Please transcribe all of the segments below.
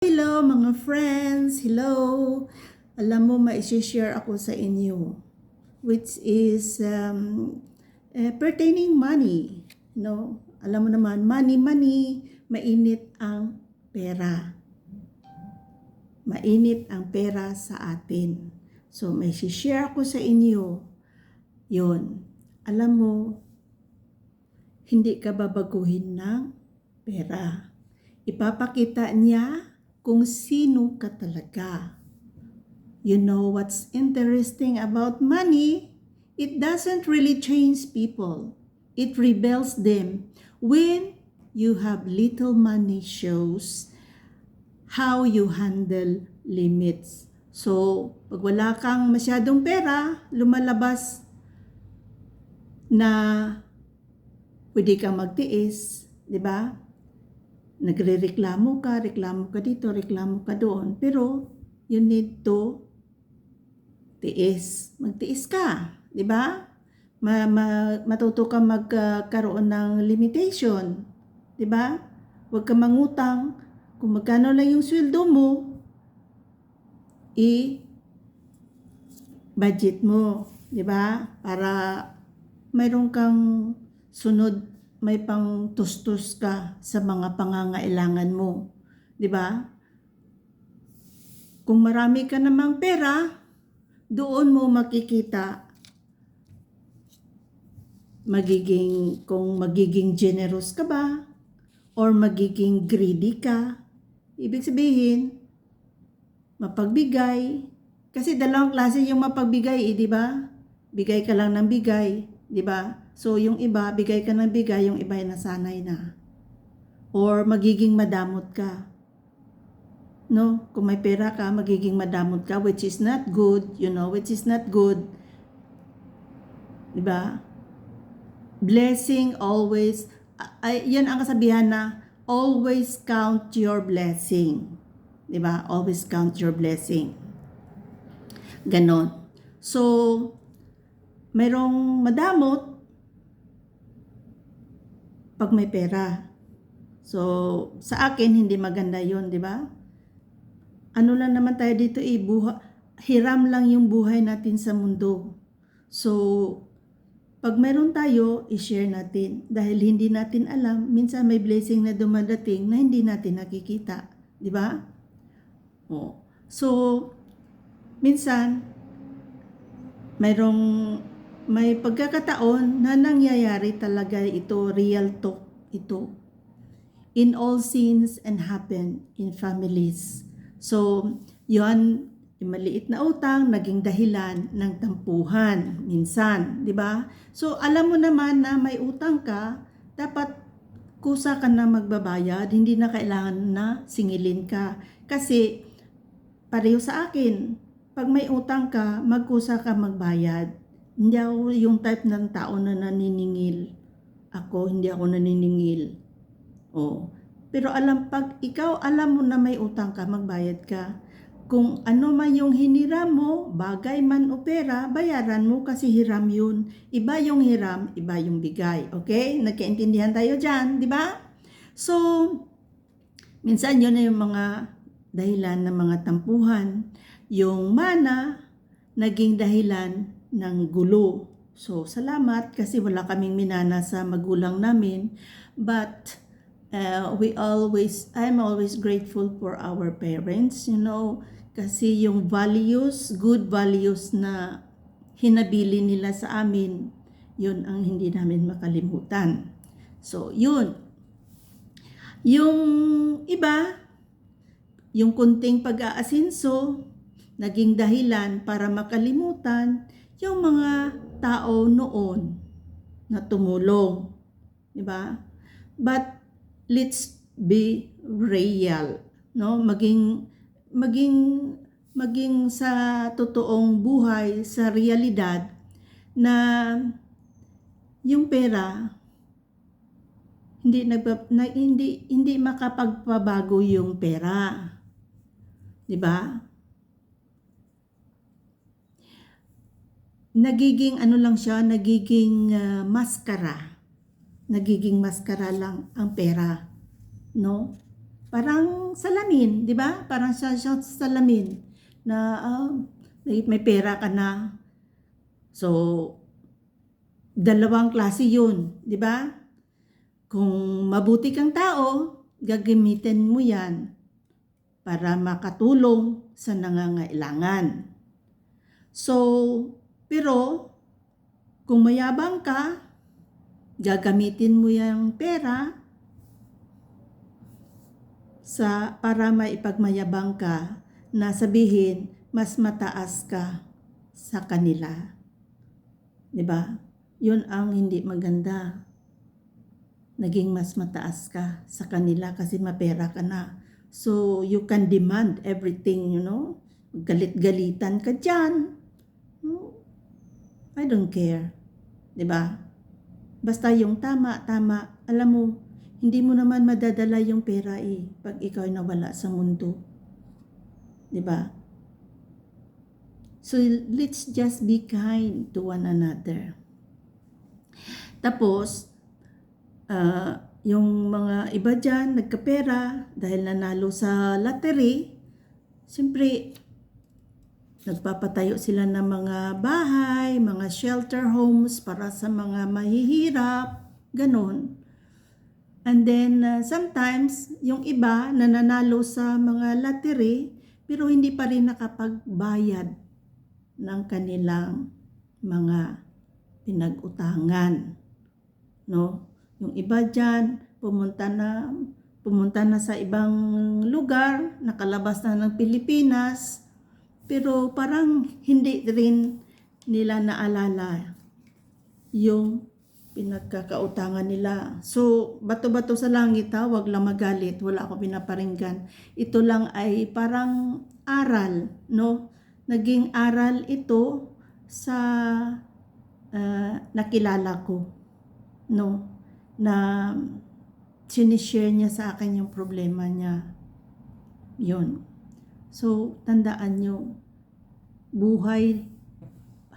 Hello mga friends! Hello! Alam mo, ma-share ako sa inyo which is pertaining money. No? Alam mo naman, money, mainit ang pera. Mainit ang pera sa atin. So, may share ako sa inyo. Yun. Alam mo, hindi ka babaguhin ng pera. Ipapakita niya kung sino ka talaga. You know what's interesting about money? It doesn't really change people. It rebels them. When you have little money shows how you handle limits. So, pag wala kang masyadong pera, lumalabas na pwede kang magtiis, di ba? Nagre-reklamo ka dito, reklamo ka doon. Pero, you need to tiis. Magtiis ka, di ba? Matuto ka magkaroon ng limitation, di ba? Huwag ka mangutang. Kung magkano lang yung sweldo mo, i-budget mo, di ba? Para mayroon kang sunod, may pang tustos ka sa mga pangangailangan mo. Di ba? Kung marami ka namang pera, doon mo makikita kung magiging generous ka ba or magiging greedy ka. Ibig sabihin, mapagbigay. Kasi dalawang klase yung mapagbigay, di ba? Bigay ka lang ng bigay, di ba? So, yung iba, bigay ka ng bigay, yung iba ay nasanay na. Or magiging madamot ka. No? Kung may pera ka, magiging madamot ka, which is not good, which is not good. Diba? Blessing always, yan ang kasabihan na, always count your blessing. Diba? Always count your blessing. Ganon. So, mayroong madamot, pag may pera. So, sa akin, hindi maganda yun, di ba? Ano lang naman tayo dito, hiram lang yung buhay natin sa mundo. So, pag meron tayo, i-share natin. Dahil hindi natin alam, minsan may blessing na dumadating na hindi natin nakikita. Di ba? Oh. So, minsan, may pagkakataon na nangyayari talaga ito, real talk ito. In all scenes and happen in families. So, yon yung maliit na utang, naging dahilan ng tampuhan minsan, di ba? So, alam mo naman na may utang ka, dapat kusa ka na magbabayad, hindi na kailangan na singilin ka. Kasi, pareho sa akin, pag may utang ka, magkusa ka magbayad. Hindi ako yung type ng tao na naniningil. Hindi ako naniningil. Oh. Pero pag ikaw alam mo na may utang ka, magbayad ka. Kung ano man yung hiniram mo, bagay man o pera, bayaran mo kasi hiram yun. Iba yung hiram, iba yung bigay. Okay? Nagkaintindihan tayo dyan, di ba? So, minsan yun na yung mga dahilan ng mga tampuhan. Yung mana, naging dahilan ng gulo. So, salamat kasi wala kaming minana sa magulang namin. But, I'm always grateful for our parents, kasi yung values, good values na hinabili nila sa amin, yun ang hindi namin makalimutan. So, yun. Yung iba, yung kunting pag-aasinso, naging dahilan para makalimutan yung mga tao noon na tumulong. Diba? But, let's be real, no? Maging sa totoong buhay, sa realidad na yung pera hindi makapagpabago yung pera. 'Di ba? Nagiging maskara. Nagiging maskara lang ang pera, no? parang salamin, di ba? Parang siya salamin na may pera ka na. So, dalawang klase yun, di ba? Kung mabuti kang tao, gagamitin mo yan para makatulong sa nangangailangan. So, pero kung mayabang ka, gagamitin mo yung pera para maipagmayabang ka na sabihin mas mataas ka sa kanila. 'Di ba? 'Yun ang hindi maganda. Naging mas mataas ka sa kanila kasi mapera ka na. So, you can demand everything, Galit-galitan ka dyan. No? I don't care. 'Di ba? Basta yung tama. Alam mo, hindi mo naman madadala yung pera pag ikaw ay nawala sa mundo. 'Di ba? So, let's just be kind to one another. Tapos, yung mga iba dyan, nagkapera dahil nanalo sa lottery, siyempre, nagpapatayo sila ng mga bahay, mga shelter homes para sa mga mahihirap, ganon. And then, sometimes, yung iba na nanalo sa mga lottery, pero hindi pa rin nakapagbayad ng kanilang mga pinag-utangan. No? Yung iba dyan, pumunta na sa ibang lugar, nakalabas na ng Pilipinas, pero parang hindi rin nila naalala yung pinagkakautangan nila. So, bato-bato sa langit wag lang magalit, wala ako pinaparinggan. Ito lang ay parang aral, no? Naging aral ito sa nakilala ko, no? Na sinishare niya sa akin yung problema niya. Yun. So, tandaan nyo,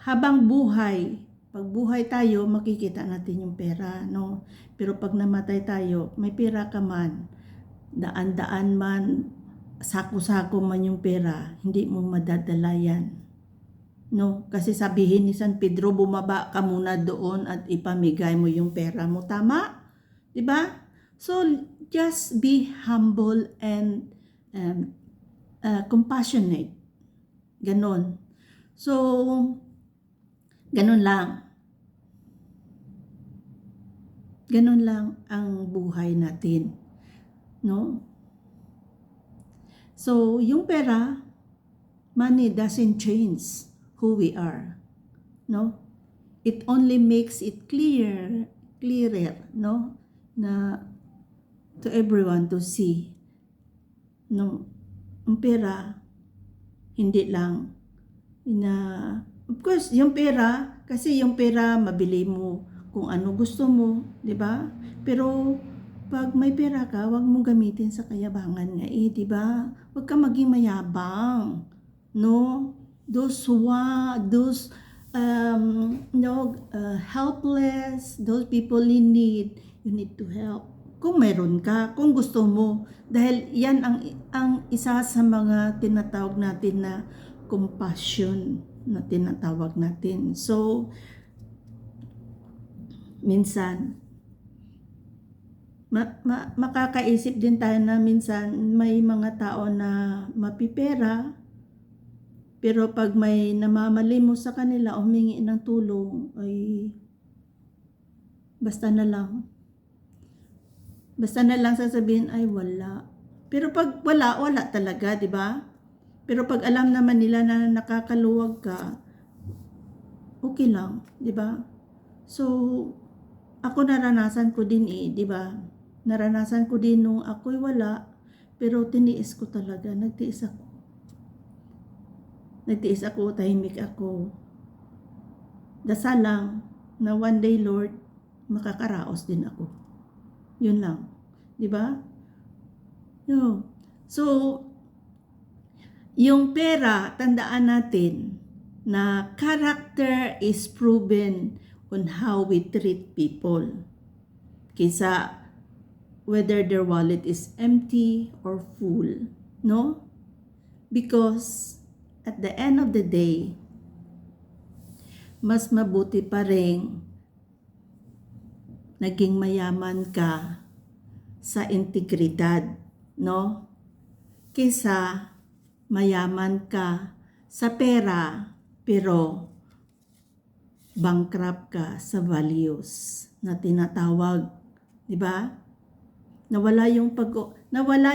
habang buhay, pag buhay tayo, makikita natin yung pera, no? Pero pag namatay tayo, may pera ka man, daan-daan man, sako-sako man yung pera, hindi mo madadala yan. No? Kasi sabihin ni San Pedro, bumaba ka muna doon at ipamigay mo yung pera mo. Tama? Diba? So, just be humble and compassionate. Ganon. So, ganon lang. Ganon lang ang buhay natin. No? So, yung pera, money doesn't change who we are. No? It only makes it clearer, no? Na to everyone to see. No? Ang pera, hindi lang of course, yung pera, kasi yung pera, mabili mo kung ano gusto mo, di ba? Pero, pag may pera ka, wag mong gamitin sa kayabangan nga di ba? Wag ka maging mayabang, no? Those helpless, those people in need, you need to help. Kung meron ka, kung gusto mo, dahil yan ang isa sa mga tinatawag natin na compassion na tinatawag natin. So, minsan, makakaisip din tayo na minsan may mga tao na mapipera, pero pag may namamali mo sa kanila, humingi ng tulong, ay basta na lang sasabihin, ay wala. Pero pag wala talaga, di ba? Pero pag alam naman nila na nakakaluwag ka, okay lang, di ba? So, ako naranasan ko din di ba? Naranasan ko din nung ako'y wala, pero tiniis ko talaga, nagtiis ako, tahimik ako. Dasal lang na one day, Lord, makakaraos din ako. Yun lang. Di ba? So, yung pera, tandaan natin na character is proven on how we treat people. Kaysa whether their wallet is empty or full, no? Because at the end of the day, mas mabuti pa rin naging mayaman ka sa integridad, no? Kaysa mayaman ka sa pera pero bankrupt ka sa values na tinatawag, di ba? Nawala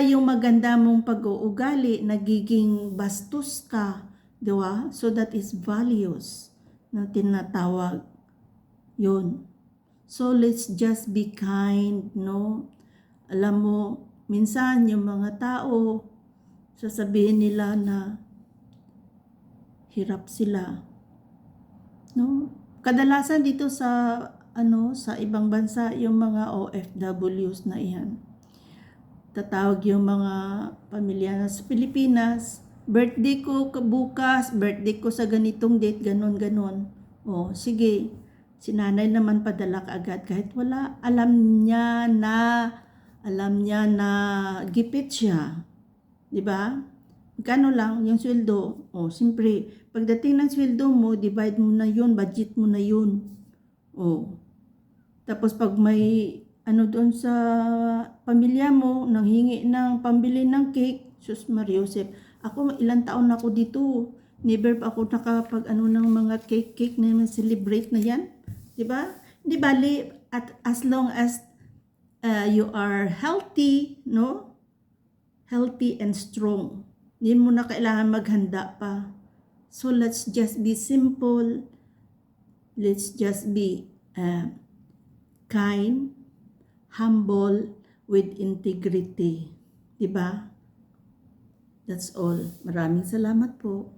yung maganda mong pag-uugali, nagiging bastos ka, di ba? So that is values na tinatawag. Yun. So let's just be kind, no? Alam mo, minsan yung mga tao, sasabihin nila na hirap sila, no? Kadalasan dito sa sa ibang bansa, yung mga OFWs na iyan. Tatawag yung mga pamilya na sa Pilipinas, birthday ko bukas, birthday ko sa ganitong date, ganon. O, sige, si nanay naman padala ka agad kahit wala. Alam niya na gipit siya. Diba? Magkano lang yung sweldo? O, siyempre, pagdating ng sweldo mo, divide mo na yun, budget mo na yun. O, tapos pag may doon sa pamilya mo, nanghingi ng pambili ng cake, Sus Mariosep, ako ilang taon na ako dito, never pa ako nakapag ng mga cake na celebrate na yan, di ba? Di bali, as long as you are healthy, no? Healthy and strong, hindi mo na kailangan maghanda pa. So let's just be simple, let's just be kind, humble, with integrity. Diba? That's all. Maraming salamat po.